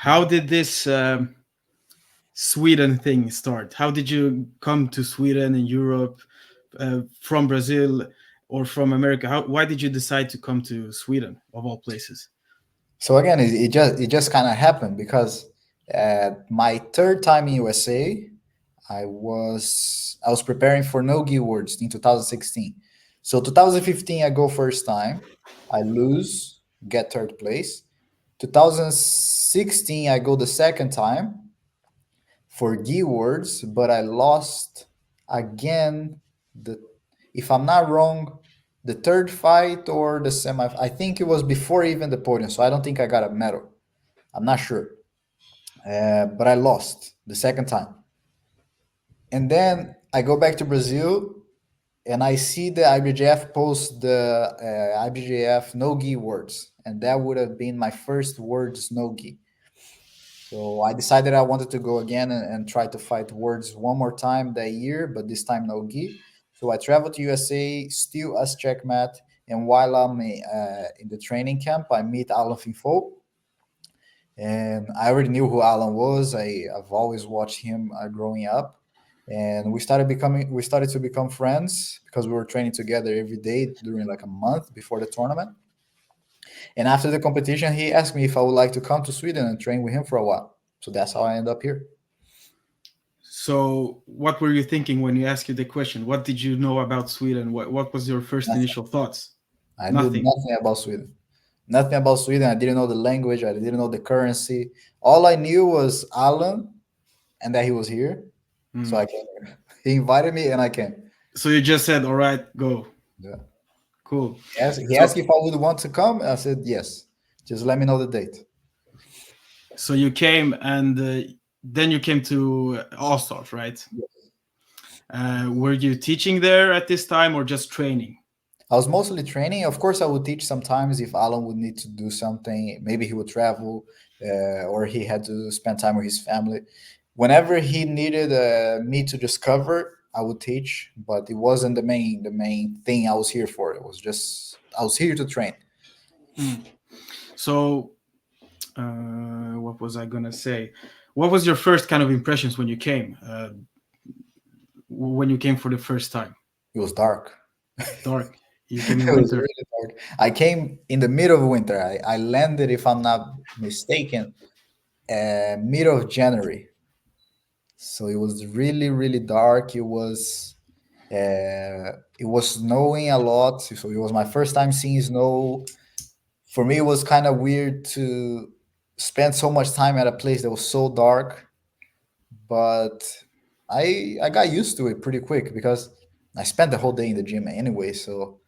How did this Sweden thing start? How did you come to Sweden and Europe from Brazil or from America? Why did you decide to come to Sweden of all places? So again, it just kind of happened because my third time in USA, I was preparing for no gi words in 2016. So 2015, I go first time, I lose, get third place. 2016, I go the second time for gi words, but I lost again. The If I'm not wrong, the third fight or the semi. I think it was before even the podium, so I don't think I got a medal. I'm not sure, but I lost the second time. And then I go back to Brazil and I see the IBJF post the IBJF no gi words, and that would have been my first words no gi. So I decided I wanted to go again and try to fight words one more time that year, but this time no gi. So I traveled to USA still as checkmat, and while I'm in the training camp, I meet Alan Finfo, and I already knew who Alan was. I've always watched him growing up, and we started to become friends because we were training together every day during like a month before the tournament. And after the competition, he asked me if I would like to come to Sweden and train with him for a while. So that's how I end up here. So, what were you thinking when you asked you the question? What did you know about Sweden? What was your first Nothing. initial thoughts? I knew Nothing. nothing about Sweden. Nothing about Sweden. I didn't know the language. I didn't know the currency. All I knew was Alan and that he was here. So Hmm. I came here. He invited me and I came. So you just said, "All right, go." Yeah. Cool. He asked So if I would want to come. I said yes. Just let me know the date. so you came, and then you came to All Stars, right? Were you teaching there at this time or just training? I was mostly training. Of course, I would teach sometimes if Alan would need to do something. Maybe he would travel, or he had to spend time with his family. Whenever he needed me to just cover, I would teach. But it wasn't the main thing I was here for. It was just I was here to train. Hmm. So, what was I gonna say? What was your first kind of impressions when you came? When you came for the first time? It was dark. Dark. You came in It was winter. really dark. I came in the middle of winter. I landed, if I'm not mistaken, middle of January. So it was really, really dark. It was snowing a lot. So it was my first time seeing snow. For me, it was kind of weird to spend so much time at a place that was so dark, but I got used to it pretty quick because I spent the whole day in the gym anyway. So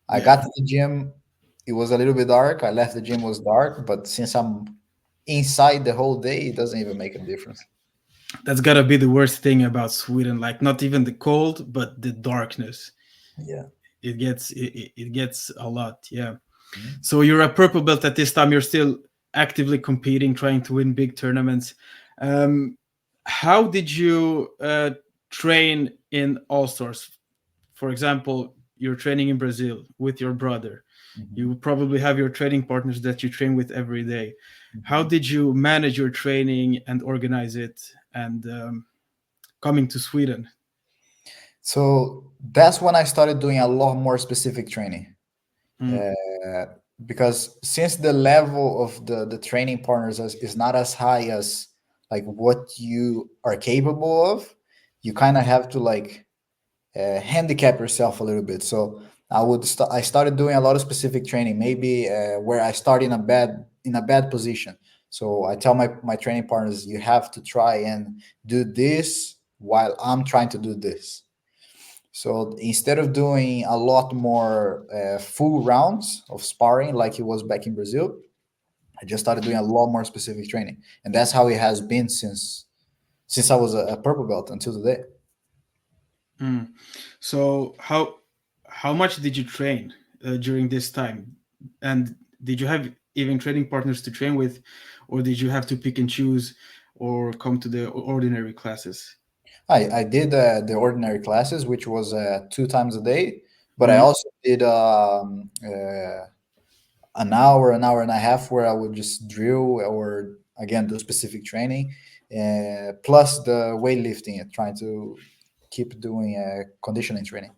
I Yeah, got to the gym. It was a little bit dark. I left the gym, it was dark, but since I'm inside the whole day, it doesn't even make a difference. that's gotta be the worst thing about Sweden. Like not even the cold, but the darkness. Yeah. It gets a lot. Yeah. Mhm. So you're a purple belt at this time. You're still actively competing, trying to win big tournaments. Um, how did you train in All Stars? For example, you're training in Brazil with your brother. You Mhm. probably have your training partners that you train with every day. How Mhm. did you manage your training and organize it? And coming to Sweden. So that's when I started doing a lot more specific training. Mm, Uh, because since the level of the training partners is not as high as like what you are capable of, you kind of have to like handicap yourself a little bit. So I started doing a lot of specific training, maybe where I start in a bad position. So I tell my training partners, you have to try and do this while I'm trying to do this. So instead of doing a lot more full rounds of sparring like it was back in Brazil, I just started doing a lot more specific training, and that's how it has been since I was a purple belt until today. mm. So how much did you train during this time? And did you have even training partners to train with, or did you have to pick and choose, or come to the ordinary classes? I did the ordinary classes, which was 2 times a day, but I Mm, also did an hour and a half where I would just drill or again do specific training, plus the weightlifting and trying to keep doing conditioning training.